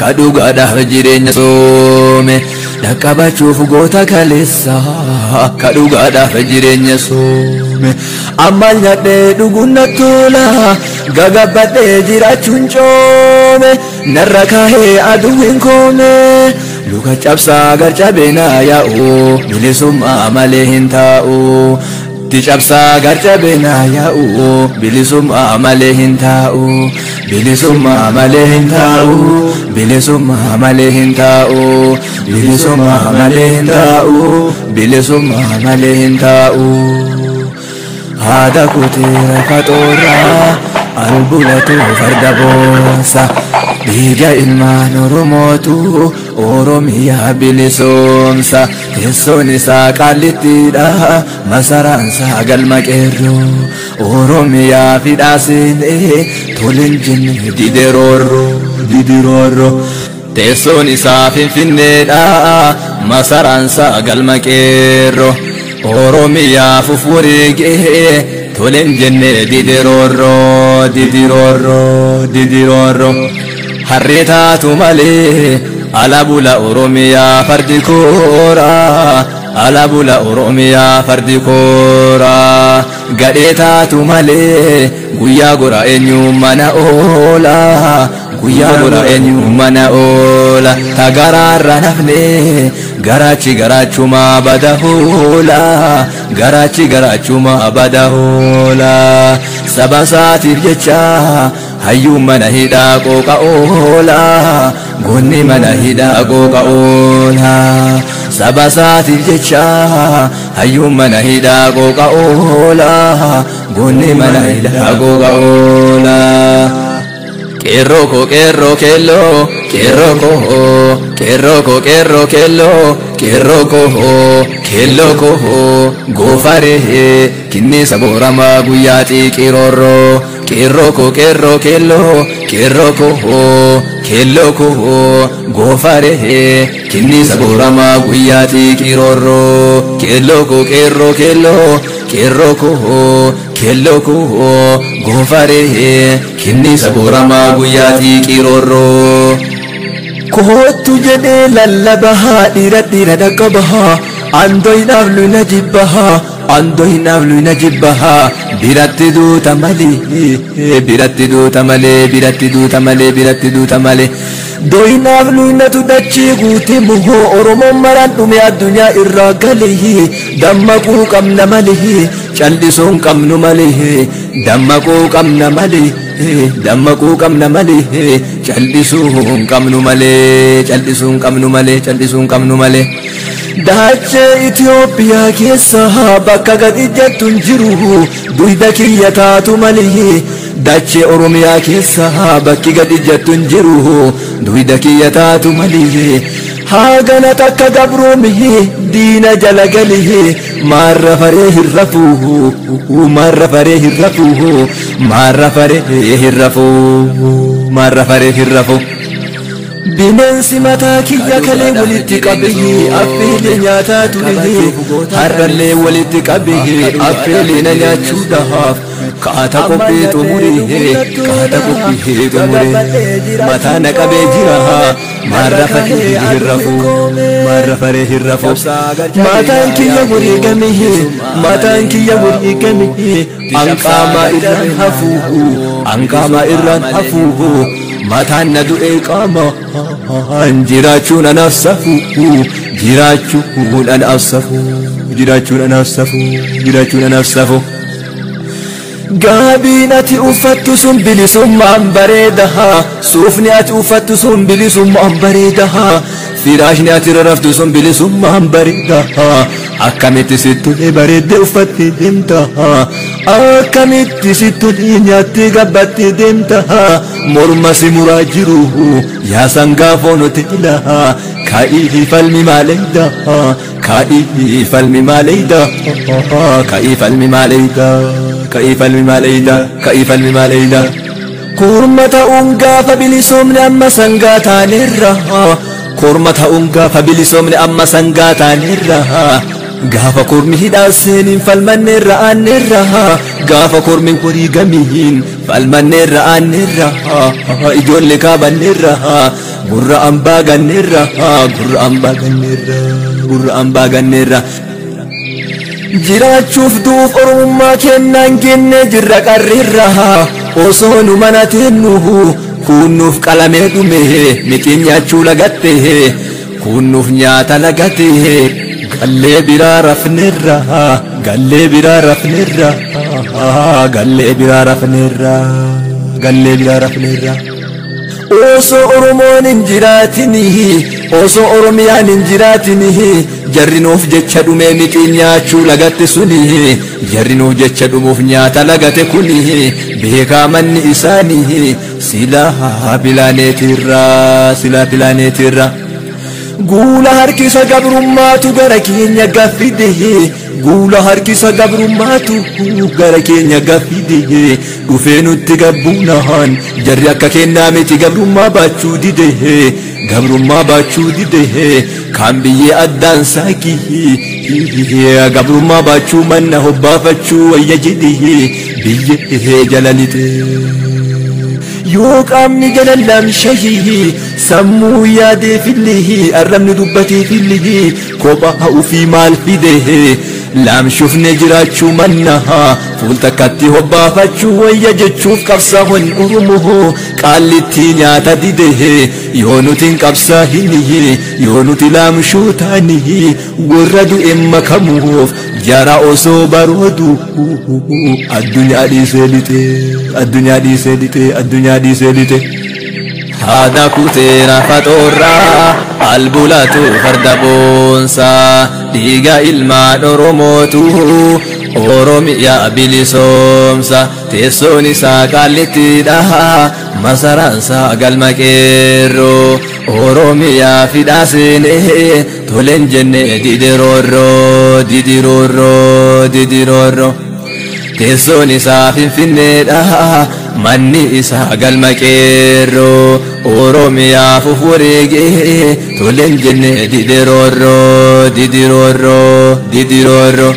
kadhugaadhaaf jireenya soome dhaqqabachuuf goota kaleessa kadhugaadhaaf jireenya soome ammal nyaadhee dhuguun na tola gagabbadhee jiraachuun coome narra kaahee aduun koome luka cabsaa garcabee naa yaa'u bilisummaa malee hin taa'u cabsaa garcabee naa yaa'u bilisummaa malee hin taa'u bilisummaa malee hin taa'u bilisummaa malee hin taa'u bilisummaa malee hin taa'u bilisummaa malee hin taa'u haadha kuteera faxoorraa albulatu farda boosa dhiiga ilmaan oromootu oromiyaa bilisoomsa teessoon isaa qaallittiidha masaraan isaa galma qeerroo oromiyaa fidhaasinee tolin jenne didiroorro teessoon isaa finfinneedha masaraan isaa galma qeerroo oromiyaa fufuriigee tolin jenne didiroorro harree taatu malee alabula oromiyaa fardi koora alabula oromiyaa fardi koora gadhee taatu malee guyyaa gora eenyu mana oola guyyaa gora eenyu mana oola tagaraarra nafne garachi garachuma badahoola garachi garachuma badahoola saba saatiif jecha hayyuu mana hidhaa qooqa oola gonni mana hidhaa qooqa oola saba saatiif jecha hayyuu mana hidhaa qooqa oola gonni mana hidhaa qooqa oola qeerroo ko qeerroo keelloo qeerroo ko qeerroo keelloo qeerroo ko keelloo ko goofaree kinniisa booramaa guyyaa xiiqiroorroo qeerroo ko qeerroo keelloo ko goofaree kinniisa booramaa guyyaa xiiqiroorroo keelloo ko qeerroo ko goofaree kinniisa booramaa guyyaa xiiqiroorroo kootu jedhee lallabahaa dhiira dhaqqabahaa andoynaaf luna jibbahaa andoynaaf luna jibbahaa biratti duuta malee doynaaf lunatu dachii guute muhoo oromoon maraan dhume addunyaa irraa galee dammaquu qabna malee cal'isuun qabnu malee dammaquu qabna malee dammaquu qabna malee cal'isuun qabnu malee dachee Itoophiyaa keessa bakka gadi jettuun jiru duyda kiyya taatu malee dachee Oromiyaa keessa bakki gadi jettuun jiru duyda kiyya taatu malee haagana takka gabroomee diina jala galee marra faree hirrafu bineensi mataa kiyya kalee walitti qabee affeelee nyaataa ture harrallee walitti qabee affeelee na nyaachuudhaaf kaata qophee xumuree mataa na qabee jira marra faree hirrafu mataan kiyya wareegamee anqaamaa irraan hafuuhu mataan na du'ee qaama jiraachuun anaaf safu gaabiin ati uffattu sun bilisummaan bareedaha suufni ati uffattu sun bilisummaan bareedaha firaashni ati raraftu sun bilisummaan bareedaha akkamitti sittulee bareeddee uffattee deemtaha akkamitti sittulee nyaattee gabbattee deemtaha morma si muraa jiru yaa sangaa foon hoteelaha ka'ii falmi maaleeyda korma ta'uun gaafa bilisoomne amma sangaa taanerra korma ta'uun gaafa bilisoomne amma sangaa taanerra gaafa kormi hidhaaseen falmanne ra'anneerra gaafa kormi horii gamiin falmanneerra aanneerra ijoollee kaabanneerra gurra ambaa ganneerra gurra ambaa ganneerra gurra ambaa ganneerra jiraachuuf duuf oromummaa kennaan kenne jirra qarreerra osoo nu mana teennuhu kunnuuf qalamee dhume mixiin nyaachuu lagatte kunnuuf nyaata lagate gallee biraa rafneerra gallee biraa rafneerra gallee biraa rafneerra gallee biraa rafneerra osoo oromoon hin jiraatinihi osoo oromiyaan hin jiraatinihi jarrinuuf jecha dhume mixiin nyaachuu lagatte sunihi jarrinuuf jecha dhumuuf nyaata lagate kunihi beekaa manni isaanihi silaa pilaaneetirra guula harkisa gabrummaatu gara keenya gaffidehe guula harkisa gabrummaatu gara keenya gaffidehe dhufee nutti gabbuunahan jarri akka kennaa miti gabrummaa baachuu didehe gabrummaa baachuu didehe kan biyyee addaan saakihi gabrummaa baachuu manna hobbaafachuu wayya jedhihi biyyee jalalite yoo qaamni jalallaam shahihi sammuu yaadee fillihi arrabni dubbatee fillihi kophaa ufii maal fidehe laamshufne jiraachuu mannaha fuul takkatti hobbaafachuu wayya jechuuf qabsaa'on oromoo qaallitti nyaata didehe yoo nutiin qabsaa'inihi yoo nuti laamshuu taanihi warra du'e makamuuf jara osoo baroodu addunyaa dhiisee lite addunyaa dhiisee lite addunyaa dhiisee lite haada kuteera faxoorra albulatu farda boonsa dhiiga ilmaan oromootu oromiyaa bilisoomsa teessoon isaa qaallittiidha masaraan isaa galma qeerroo oromiyaa fidhaa seenee toleen jenne didiroorroo teessoon isaa finfinneedha manni isaa galma qeerroo oromiyaa fufureegee toleen jenne didiroorroo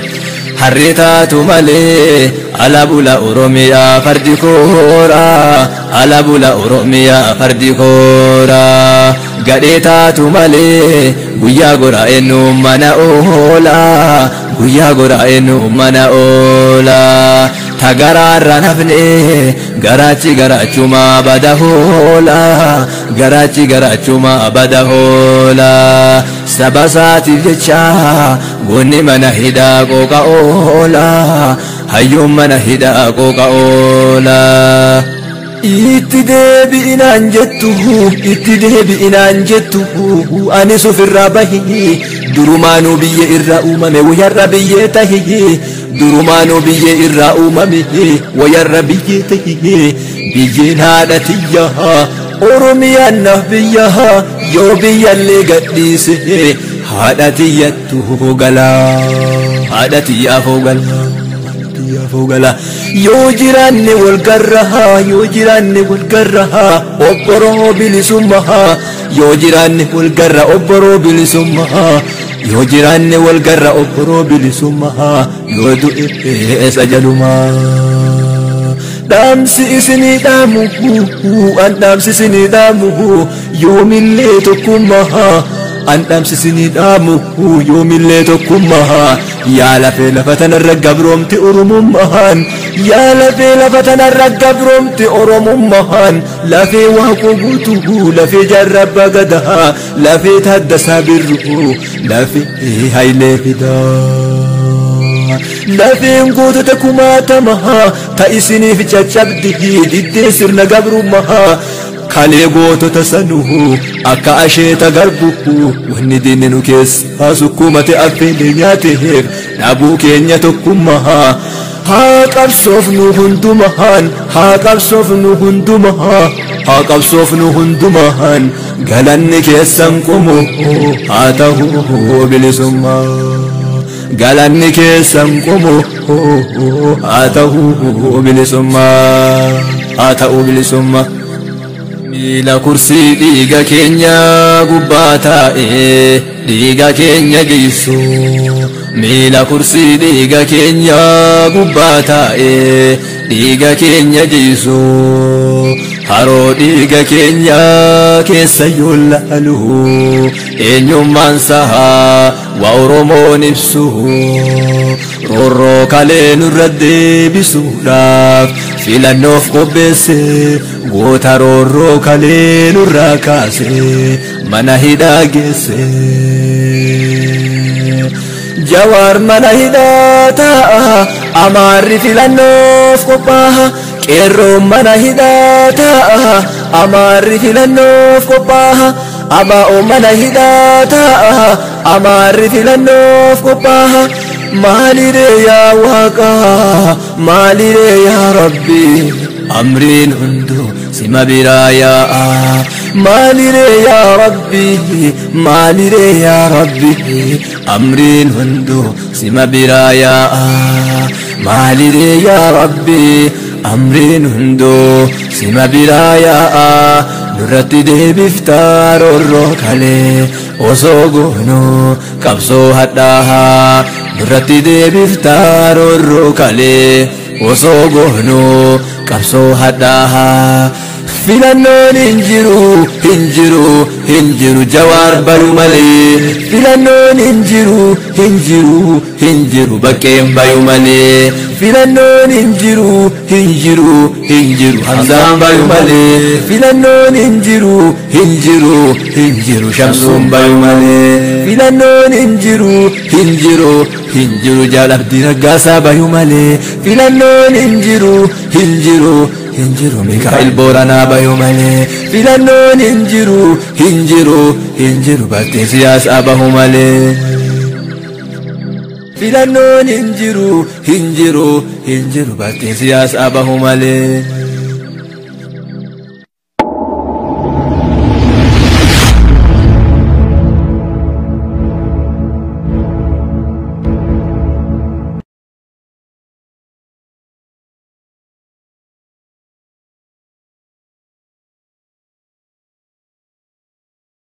harree taatu malee alabula oromiyaa fardi koora alabula oromiyaa fardi koora gadhee taatu malee guyyaa goraa eenyu mana oola guyyaa goraa eenyu mana oola tagaraarra nafne garaachi garaachuma bada hoola garaachi garaachuma bada hoola saba saatiif jecha goonni mana hidhaa qooqa oola hayyoon mana hidhaa qooqa oola itti deebi'inaan jettu anis ofirraa bahi durumaanuu biyye irraa uumame wayarra biyyee tahi durumaanuu biyye irraa uumame wayarra biyyee tahi biyyeen haadha tiyyaha oromiyaan naaf biyyaha yoo biyyallee gadhiise haadha tiyyattu galaa haadha tiyyaafoo galaa yoo jiraanne wal garraha obboroo bilisummaha yoo jiraanne wal garra obboroo bilisummaha yoo jiraanne wal garra obboroo bilisummaha yoo du'e sajalumaa dhaamsi isinii dhaamuhu an dhaamsi isinii dhaamuhu yoomillee tokkummaha an dhaamsi isinii dhaamuhu yoomillee tokkummaha yaa lafee lafa tanarra gabroomti oromummahan yaa lafee lafa tanarra gabroomti oromummahan lafee waaqoo guutuhu lafee jaarrabbaa gadaha lafee taaddasaa birruhu lafee hayilee fidaa lafeen gootota kumaatamaha ta isiniif caccabdihi diddee sirna gabrummaha kalee gootota sanuhu akka asheeta garbuhu wanni diinni nu keessa sukkumate affeelee nyaateef dhabuu keenya tokkummaha haa qabsoofnu hundumahan galanni keessan qumu haa ta'uu bilisummaa galanni keessan qumu haa ta'uu bilisummaa miila kursii dhiiga keenya gubbaa taa'ee dhiiga keenya jiisu miila kursii dhiiga keenya gubbaa taa'e dhiiga keenya jiisu haroo dhiiga keenya keessa yoo laalu eenyummaan sahaa waa Oromoon ibsu roorroo kalee nurra deebisuudhaaf filannoof qopheesse goota roorroo kalee nurraa kaase mana hidhaa geesse Jawaar mana hidhaa taa'a amaarri filannoof qophaa'a qeerroon mana hidhaa taa'a amaarri filannoof qophaa'a abaa'oo mana hidhaa taa'a amaarri filannoof qophaa'a maaliree yaa waaqa maaliree yaa rabbi amriin hunduu sima biraa yaa'a maaliree yaa rabbi maaliree yaa rabbi amriin hunduu sima biraa yaa'a maaliree yaa rabbi amriin hunduu sima biraa yaa'a nurratti deebiftaa roorroo kalee osoo goonuu qabsoo hadhaahaa nurratti deebiftaa roorroo kalee osoo goonuu qabsoo hadhaahaa filannoon hin jiru Jawaar bayu malee filannoon hin jiru bakkeen bayu malee filannoon hin jiru Hamzaan bayu malee filannoon hin jiru Shamsuun bayu malee filannoon hin jiru Jaalabdii Raggaasaa bayu malee filannoon hin jiru Mikaa'el Booranaa bayu malee filannoon hin jiru Barteen siyaasaa bahu malee filannoon hin jiru Barteen siyaasaa bahu malee